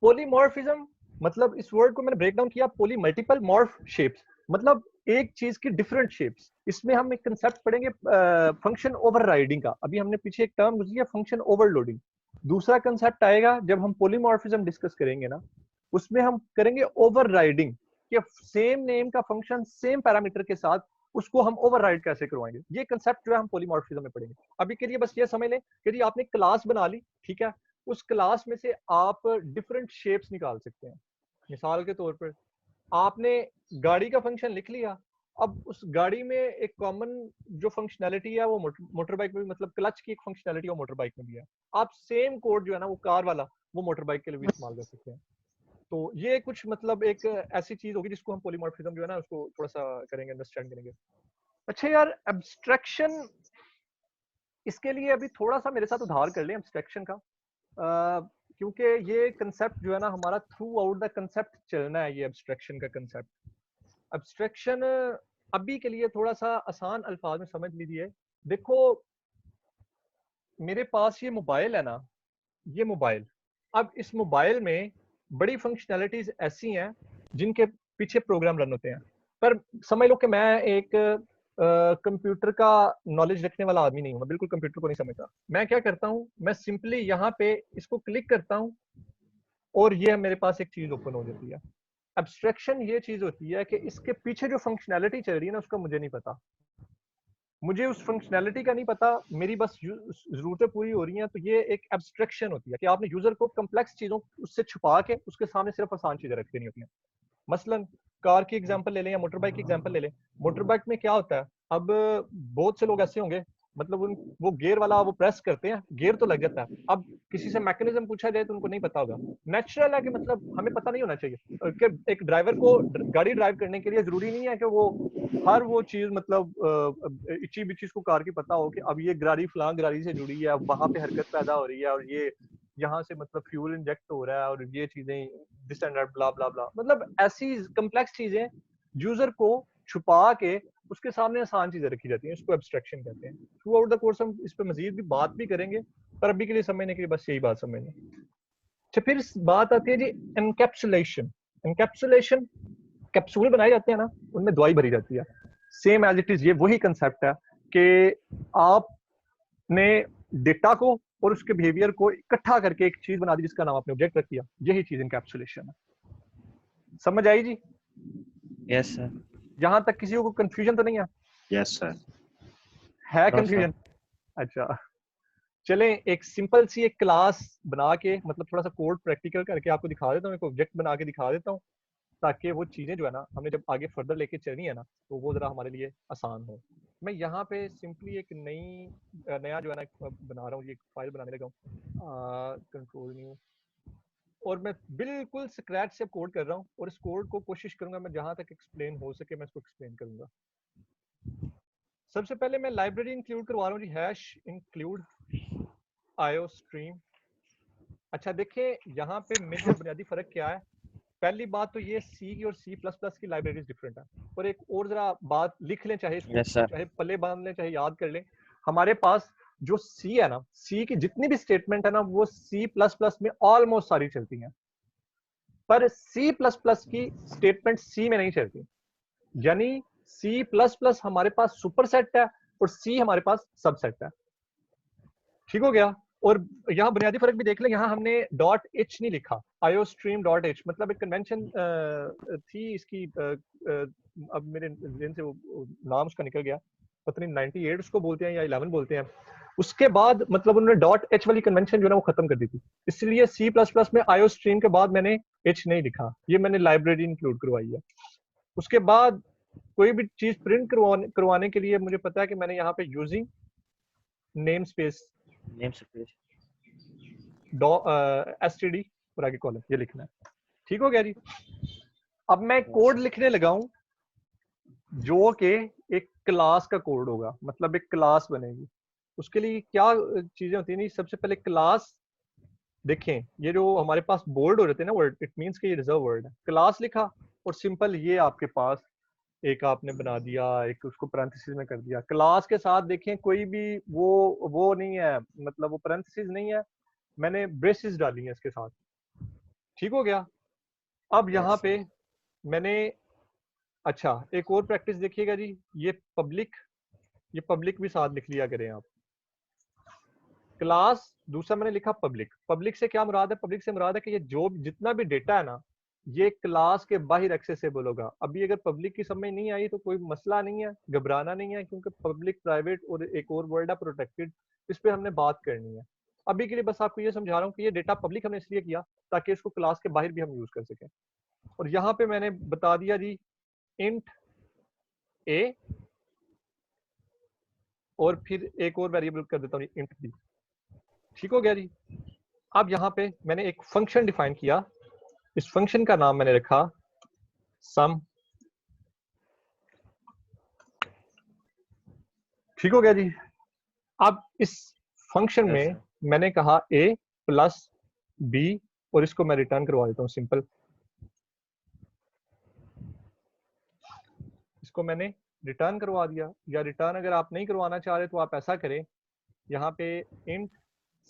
पोलीमॉर्फिज्म मतलब इस वर्ड को मैंने ब्रेक डाउन किया, पोली मल्टीपल, मॉर्फ शेप्स, मतलब एक चीज की डिफरेंट शेप्स। इसमें हम एक कंसेप्ट पढ़ेंगे फंक्शन ओवरराइडिंग का। अभी हमने पीछे एक टर्म गुजरी है फंक्शन ओवरलोडिंग। दूसरा कंसेप्ट आएगा जब हम पोलीमॉर्फिज्म डिस्कस करेंगे ना, उसमें हम करेंगे ओवरराइडिंग, कि सेम नेम का फंक्शन सेम पैरामीटर के साथ उसको हम ओवरराइड कैसे करवाएंगे। ये कंसेप्ट जो है हम पोलीमॉर्फिज्म में पढ़ेंगे। अभी के लिए बस ये समझ लें कि यदि आपने क्लास बना ली, ठीक है, उस क्लास में से आप डिफरेंट शेप्स निकाल सकते हैं। मिसाल के तौर पर आपने गाड़ी का फंक्शन लिख लिया, अब उस गाड़ी में एक कॉमन जो फंक्शनैलिटी है वो मोटर बाइक में भी, मतलब क्लच की एक फंक्शनैलिटी वो मोटर बाइक में भी है। आप सेम कोड जो है ना वो कार वाला वो मोटर बाइक के लिए भी इस्तेमाल कर सकते हैं। तो ये कुछ मतलब एक ऐसी चीज होगी जिसको हम पॉलीमॉर्फिज्म जो है ना उसको थोड़ा सा करेंगे, अंडरस्टैंड करेंगे। अच्छा यार, एब्स्ट्रैक्शन, इसके लिए अभी थोड़ा सा मेरे साथ उधार कर लें एब्स्ट्रैक्शन का, क्योंकि ये कंसेप्ट जो है ना हमारा थ्रू आउट द कंसेप्ट चलना है, ये एब्स्ट्रैक्शन का कंसेप्ट। एब्स्ट्रैक्शन अभी के लिए थोड़ा सा आसान अल्फाज में समझ लीजिए। देखो, मेरे पास ये मोबाइल है ना, ये मोबाइल, अब इस मोबाइल में बड़ी फंक्शनैलिटीज ऐसी हैं जिनके पीछे प्रोग्राम रन होते हैं। पर समझ लो कि मैं एक कंप्यूटर का नॉलेज रखने वाला आदमी नहीं हूँ, मैं बिल्कुल कंप्यूटर को नहीं समझता। मैं क्या करता हूँ, मैं सिंपली यहाँ पे इसको क्लिक करता हूँ और ये मेरे पास एक चीज ओपन हो जाती है। एब्स्ट्रैक्शन ये चीज होती है कि इसके पीछे जो फंक्शनैलिटी चल रही है ना उसका मुझे नहीं पता, मुझे उस फंक्शनैलिटी का नहीं पता, मेरी बस जरूरतें पूरी हो रही हैं। तो ये एक एब्स्ट्रैक्शन होती है कि आपने यूजर को कम्प्लेक्स चीजों उससे छुपा के उसके सामने सिर्फ आसान चीजें रख देनी होती हैं। मसलन कार की एग्जांपल ले लें या मोटर बाइक की एग्जांपल ले लें। मोटर बाइक में क्या होता है, अब बहुत से लोग ऐसे होंगे मतलब वो गियर वाला वो प्रेस करते हैं, गियर तो लग जाता है। अब किसी से मैकेनिज्म पूछा जाए तो उनको नहीं पता होगा। नेचुरल है कि मतलब हमें पता नहीं होना चाहिए कि एक ड्राइवर को गाड़ी ड्राइव करने के लिए जरूरी नहीं है कि वो हर वो चीज मतलब इच्छी बिच्छी को कार की पता हो कि अब ये गाड़ी फलां गाड़ी से जुड़ी है, वहां पे हरकत पैदा हो रही है और ये यहाँ से मतलब फ्यूल इंजेक्ट हो रहा है और ये चीजें दिस एंड दैट ब्ला ब्ला ब्ला, मतलब ऐसी कम्प्लेक्स चीजें यूजर को छुपा के उसके सामने आसान चीजें रखी जाती हैं, इसको एब्स्ट्रैक्शन कहते हैं। थ्रू आउट द कोर्स हम इस पर मजीद भी बात भी करेंगे, पर अभी के लिए समझने के लिए बस यही बात समझ लें। तो फिर बात आती है जी एनकैप्सुलेशन। एनकैप्सुलेशन, कैप्सूल बनाए जाते हैं ना, उनमें दवाई भरी जाती है। सेम एज इट इज ये वही कंसेप्ट है कि आपने डेटा को और उसके बिहेवियर को इकट्ठा करके एक चीज बना दी जिसका नाम आपने ऑब्जेक्ट रख दिया, यही चीज एनकैप्सुलेशन है। समझ आई जी? Yes sir. यहां तक किसी को कंफ्यूजन तो नहीं है? Yes sir. है No, कंफ्यूजन? अच्छा चलें एक सिंपल सी एक क्लास बना के मतलब थोड़ा सा कोड प्रैक्टिकल करके आपको दिखा देता हूँ, एक ऑब्जेक्ट बना के दिखा देता हूँ, ताकि वो चीजें जो है ना हमने जब आगे फर्दर लेके चलनी है ना तो वो जरा हमारे लिए आसान हो। मैं यहाँ पे सिंपली एक नया जो है ना बना रहा हूँ, ये एक फाइल बनाने लगा हूँ, कंट्रोल न्यू, और मैं बिल्कुल स्क्रैच से कोड कर रहा हूँ और इस कोड को कोशिश करूंगा मैं जहां तक एक्सप्लेन हो सके मैं इसको एक्सप्लेन करूंगा। सबसे पहले मैं लाइब्रेरी इंक्लूड करवा रहा हूँ जी, हैश इंक्लूड आयो स्ट्रीम। अच्छा देखें यहाँ पे मेजर बुनियादी फर्क क्या है। पहली बात तो ये सी और सी प्लस प्लस की लाइब्रेरीज डिफरेंट है। और एक और जरा बात लिख लें, चाहे इसको Yes, sir. चाहे पल्ले बांध लें चाहे याद कर लें, हमारे पास जो सी है ना, सी की जितनी भी स्टेटमेंट है ना वो सी प्लस प्लस में ऑलमोस्ट सारी चलती हैं, पर सी प्लस प्लस की स्टेटमेंट सी में नहीं चलती। यानी सी प्लस प्लस हमारे पास सुपर सेट है और सी हमारे पास सबसेट है। ठीक हो गया? और यहाँ बुनियादी फर्क भी देख लें, यहाँ हमने डॉट एच नहीं लिखा, आयोस्ट्रीम डॉट एच, मतलब एक कन्वेंशन थी इसकी, अब मेरे जेहन से वो नाम उसका निकल गया, पता नहीं 98 उसको बोलते हैं या 11 बोलते हैं। उसके बाद मतलब उन्होंने डॉट एच वाली कन्वेंशन जो है ना वो खत्म कर दी थी, इसलिए सी प्लस प्लस में आयोस्ट्रीम के बाद मैंने एच नहीं लिखा, ये मैंने लाइब्रेरी इंक्लूड करवाई है। उसके बाद कोई भी चीज प्रिंट करवाने के लिए मुझे पता है कि मैंने यहाँ पे यूजिंग नेम स्पेस std और आगे कॉलम ये लिखना है। ठीक हो गया जी? अब मैं कोड लिखने लगा हूं जो कि एक क्लास का कोड होगा, मतलब एक क्लास बनेगी। उसके लिए क्या चीजें होती है नहीं, सबसे पहले क्लास देखें, ये जो हमारे पास बोल्ड हो रहे थे ना वर्ड, इट मींस कि ये रिजर्व वर्ड है। क्लास लिखा और सिंपल ये आपके पास एक आपने बना दिया, एक उसको पैरेंथेसिस में कर दिया। क्लास के साथ देखें कोई भी वो नहीं है, मतलब वो पैरेंथेसिस नहीं है, मैंने ब्रेसेस डाली हैं इसके साथ। ठीक हो गया? अब यहाँ पे मैंने, अच्छा एक और प्रैक्टिस देखिएगा जी, ये पब्लिक भी साथ लिख लिया करें आप। क्लास दूसरा मैंने लिखा पब्लिक। पब्लिक से क्या मुराद है? पब्लिक से मुराद है कि ये जो जितना भी डेटा है ना ये क्लास के बाहर एक्सेसिबल होगा। अभी अगर पब्लिक की समझ नहीं आई तो कोई मसला नहीं है, घबराना नहीं है, क्योंकि पब्लिक, प्राइवेट और एक और वर्ड है प्रोटेक्टेड, इस पे हमने बात करनी है। अभी के लिए बस आपको ये समझा रहा हूँ कि ये डेटा पब्लिक हमने इसलिए किया ताकि इसको क्लास के बाहर भी हम यूज कर सकें। और यहाँ पे मैंने बता दिया जी इंट ए, और फिर एक और वेरिएबल कर देता हूँ इंट बी। ठीक हो गया जी? अब यहाँ पे मैंने एक फंक्शन डिफाइन किया, इस फंक्शन का नाम मैंने रखा सम। ठीक हो गया जी? अब इस फंक्शन में मैंने कहा a प्लस b और इसको मैं रिटर्न करवा देता हूँ सिंपल। इसको मैंने रिटर्न करवा दिया, या रिटर्न अगर आप नहीं करवाना चाह रहे तो आप ऐसा करें, यहाँ पे इंट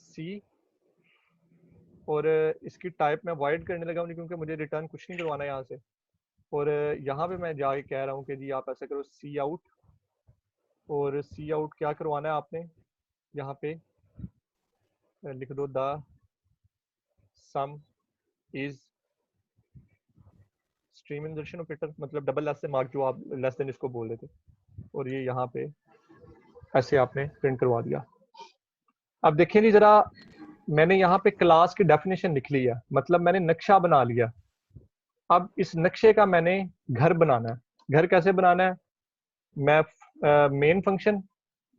c, और इसकी टाइप मैं वॉइड करने लगा हूँ क्योंकि मुझे रिटर्न कुछ नहीं करवाना यहाँ से। और यहाँ पे मैं जाके कह रहा हूँ कि जी आप ऐसा करो सी आउट, और सी आउट क्या करवाना है आपने, यहाँ पे लिख दो the some is stream इंजर्शन operator, मतलब डबल लेस से मार्क जो आप लेस देन इसको बोल रहे थे, और ये यहाँ पे ऐसे आपने प्रिंट करवा दिया। अब देखें जी जरा, मैंने यहाँ पे क्लास की डेफिनेशन लिख ली है, मतलब मैंने नक्शा बना लिया। अब इस नक्शे का मैंने घर बनाना है। घर कैसे बनाना है? मैं मेन फंक्शन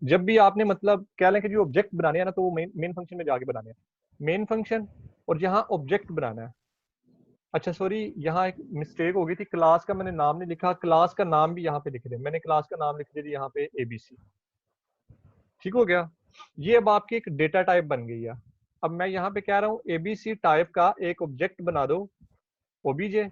जब भी आपने मतलब कह लें कि जो ऑब्जेक्ट बनाने हैं ना, तो वो मेन फंक्शन में जाके बनाने हैं, मेन फंक्शन, और यहाँ ऑब्जेक्ट बनाना है। अच्छा सॉरी, यहाँ एक मिस्टेक हो गई थी, क्लास का मैंने नाम नहीं लिखा, क्लास का नाम भी यहाँ पे लिख दे, मैंने क्लास का नाम लिख दिया यहाँ पे एबीसी। ठीक हो गया, ये अब आपकी एक डेटा टाइप बन गई है। अब मैं यहाँ पे कह रहा हूँ एबीसी टाइप का एक ऑब्जेक्ट बना दो ओबीजे।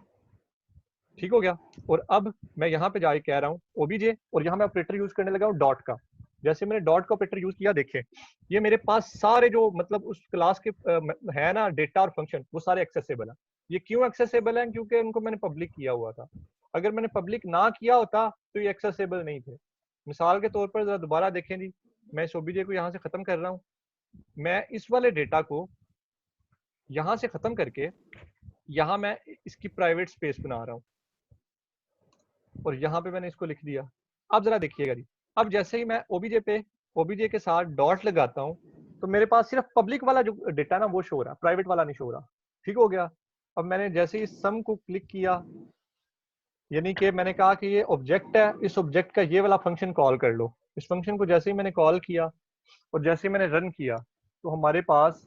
ठीक हो गया, और अब मैं यहाँ पे जाके कह रहा हूँ ओबीजे, और यहाँ मैं ऑपरेटर यूज करने लगा हूँ डॉट का। जैसे मैंने डॉट का ऑपरेटर यूज किया, देखें ये मेरे पास सारे जो मतलब उस क्लास के है ना डेटा और फंक्शन, वो सारे एक्सेसिबल है। ये क्यों एक्सेसिबल है? क्योंकि उनको मैंने पब्लिक किया हुआ था। अगर मैंने पब्लिक ना किया होता तो ये एक्सेसिबल नहीं थे। मिसाल के तौर पर जरा दोबारा देखें जी, मैं इस ओबीजे को यहाँ से खत्म कर रहा हूँ, मैं इस वाले डेटा को यहाँ से खत्म करके यहाँ मैं इसकी प्राइवेट स्पेस बना रहा हूँ, और यहाँ पे मैंने इसको लिख दिया। अब जरा देखिएगा जी, अब जैसे ही मैं ओबीजे पे ओबीजे के साथ डॉट लगाता हूँ, तो मेरे पास सिर्फ पब्लिक वाला जो डेटा ना वो शो हो रहा है, प्राइवेट वाला नहीं शो हो रहा। ठीक हो गया। अब मैंने जैसे ही सम को क्लिक किया, यानी कि मैंने कहा कि ये ऑब्जेक्ट है, इस ऑब्जेक्ट का ये वाला फंक्शन कॉल कर लो। इस फंक्शन को जैसे ही मैंने कॉल किया और जैसे ही मैंने रन किया, तो हमारे पास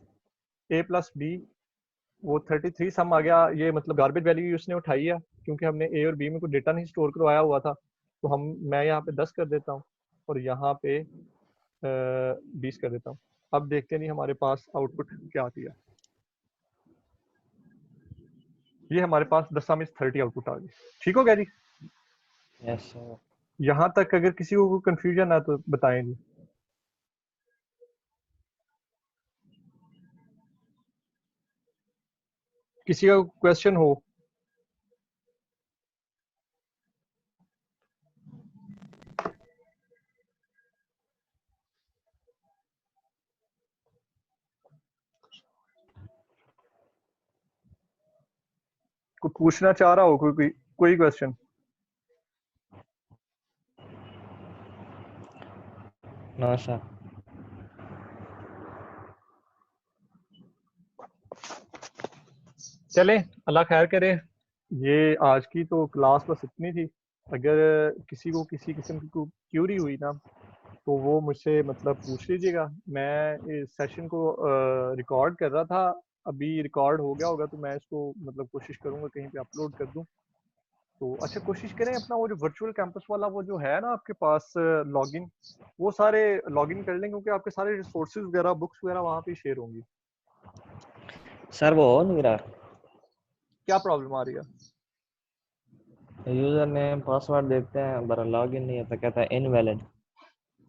a प्लस बी वो 33 सम आ गया। ये मतलब गार्बेज वैल्यू उसने उठाई है, क्योंकि हमने ए और बी में कोई डेटा नहीं स्टोर करवाया हुआ था। तो मैं यहाँ पे 10 कर देता हूँ, और यहाँ पे 20 कर देता हूँ। अब देखते नहीं हमारे पास आउटपुट क्या आती है। ये हमारे पास 10 आउटपुट आ गई। ठीक हो गया जी। Yes sir. यहाँ तक अगर किसी को कोई कंफ्यूजन है तो बताएं जी। किसी का क्वेश्चन हो? कोई पूछना चाह रहा हो, कोई क्वेश्चन? No sir. चलें, अल्लाह खैर करे। ये आज की तो क्लास बस इतनी थी। अगर किसी को किसी किस्म की कोई क्यूरी हुई ना, तो वो मुझसे मतलब पूछ लीजिएगा। मैं इस सेशन को रिकॉर्ड कर रहा था, अभी रिकॉर्ड हो गया होगा, तो मैं इसको मतलब कोशिश करूंगा कहीं पे अपलोड कर दूं। तो अच्छा, कोशिश करें अपना वो जो वर्चुअल कैंपस वाला वो जो है ना आपके पास लॉगिन, वो सारे लॉगिन कर लें, क्योंकि आपके सारे रिसोर्सेज वगैरह बुक्स वगैरह वहाँ पे शेयर होंगी। सर वो हो नहीं रहा, क्या प्रॉब्लम आ रही है? यूजर नेम पासवर्ड देते हैं पर लॉगिन नहीं होता, कहता है इनवैलिड।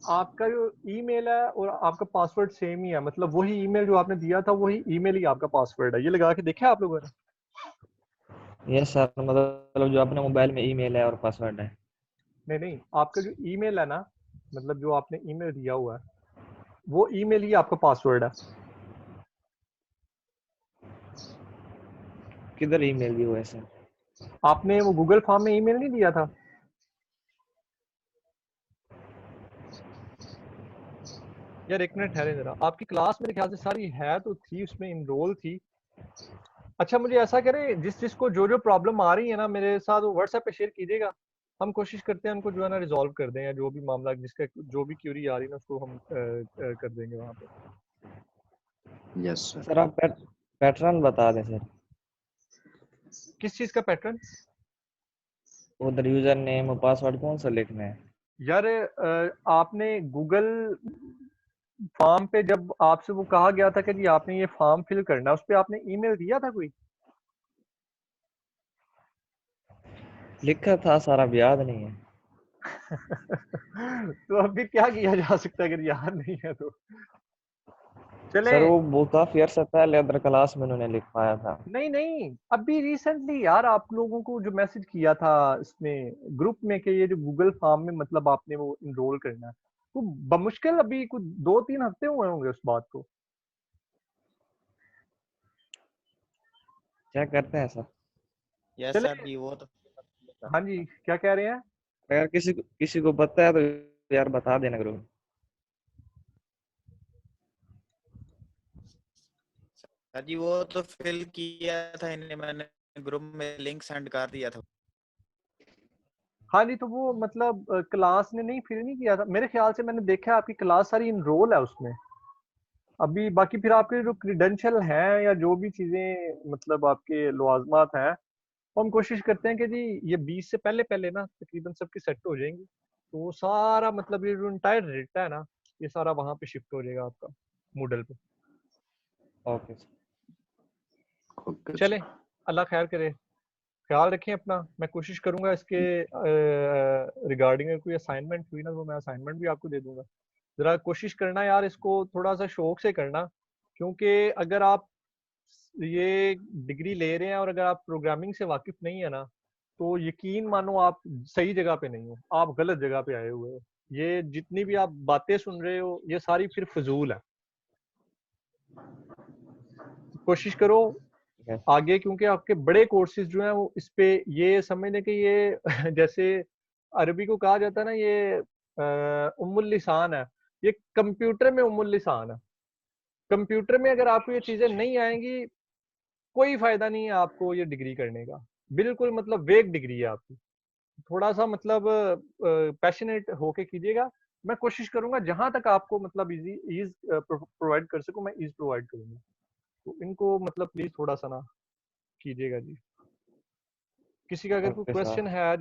आपका जो ईमेल है और आपका पासवर्ड सेम ही है, मतलब वही ईमेल जो आपने दिया था वही ईमेल ही आपका पासवर्ड है। ये लगा के देखा आप लोगों ने? यस सर, मतलब जो अपने मोबाइल में ईमेल है और पासवर्ड है। नहीं नहीं, आपका जो ईमेल है ना, मतलब जो आपने ईमेल दिया हुआ है, वो ईमेल ही आपका पासवर्ड है। किधर ईमेल दी हुआ है सर? आपने वो गूगल फॉर्म में ईमेल नहीं दिया था? यार एक मिनट ठहरे जरा, आपकी क्लास मेरे ख्याल से सारी है तो थी, उसमें इनरोल थी। अच्छा, मुझे ऐसा करें, जिसको जो जो प्रॉब्लम आ रही है ना मेरे साथ, वो व्हाट्सएप पे शेयर कीजिएगा। हम कोशिश करते हैं उनको जो है ना रिजॉल्व कर दें, या जो भी मामला जिसका जो भी क्यूरी आ रही है ना उसको हम कर देंगे वहाँ पे। Yes sir. सर आप पैटर्न बता दें सर। किस चीज़ का पैटर्न? उधर यूजर नेम और पासवर्ड कौन सा लिखना है? यार आपने गूगल फॉर्म पे जब आपसे वो कहा गया था कि जी आपने ये फॉर्म फिल करना है, उस पे आपने ईमेल दिया था कोई? लिखा था सारा, याद नहीं है। तो अभी क्या किया जा सकता है अगर याद नहीं है तो? चले। सर वो काफी अर्सा पहले अदर क्लास में उन्होंने लिखवाया था। नहीं नहीं, अभी रिसेंटली यार आप लोगों को जो मैसेज किया था इसमें ग्रुप में कि ये जो गूगल फॉर्म में मतलब आपने वो इनरोल करना है, तो बमुश्किल अभी कुछ 2-3 हफ्ते हुए होंगे उस बात को। चेक करते हैं सर। यस चले। सर जी, वो तो हाँ जी, क्या कह रहे हैं? अगर किसी को पता है तो यार बता देना ग्रुप। सर जी, वो तो फिल किया था इन्हें, मैंने ग्रुप में लिंक सेंड कर दिया था। हाँ जी, तो वो मतलब क्लास ने नहीं फिल नहीं किया था मेरे ख्याल से। मैंने देखा आपकी क्लास सारी इनरोल है उसमें अभी। बाकी फिर आपके जो क्रीडेंशियल हैं या जो भी चीजें मतलब आपके लवाजमात हैं, तो हम कोशिश करते हैं कि जी ये 20 से पहले पहले ना तकरीबन सबकी सेट हो जाएंगी। तो वो सारा मतलब ये जो इंटायर डेटा है ना, ये सारा वहां पे शिफ्ट हो जाएगा आपका मूडल पे। Okay sir. ओके चलें, सर। अल्लाह खैर करे। ख्याल रखें अपना। मैं कोशिश करूंगा इसके रिगार्डिंग कोई असाइनमेंट हुई ना, तो मैं असाइनमेंट भी आपको दे दूंगा। जरा कोशिश करना यार, इसको थोड़ा सा शौक से करना, क्योंकि अगर आप ये डिग्री ले रहे हैं और अगर आप प्रोग्रामिंग से वाकिफ नहीं है ना, तो यकीन मानो आप सही जगह पे नहीं हो, आप गलत जगह पे आए हुए हो। ये जितनी भी आप बातें सुन रहे हो ये सारी फिर फजूल है। कोशिश करो यस। आगे, क्योंकि आपके बड़े कोर्सेज जो हैं वो इस पे ये समझने के ये जैसे अरबी को कहा जाता है ना, ये उम्मुल लिसान है। ये कंप्यूटर में उम्मुल लिसान है। कंप्यूटर में अगर आपको ये चीजें नहीं आएंगी, कोई फायदा नहीं है आपको ये डिग्री करने का। बिल्कुल मतलब वेग डिग्री है आपकी। थोड़ा सा मतलब पैशनेट होके कीजिएगा। मैं कोशिश करूंगा जहां तक आपको मतलब इजी ईज प्रोवाइड कर सकूं, मैं ईज प्रोवाइड करूंगा। तो इनको मतलब प्लीज थोड़ा सा ना कीजिएगा जी। किसी का अगर कोई ओके सर। क्वेश्चन है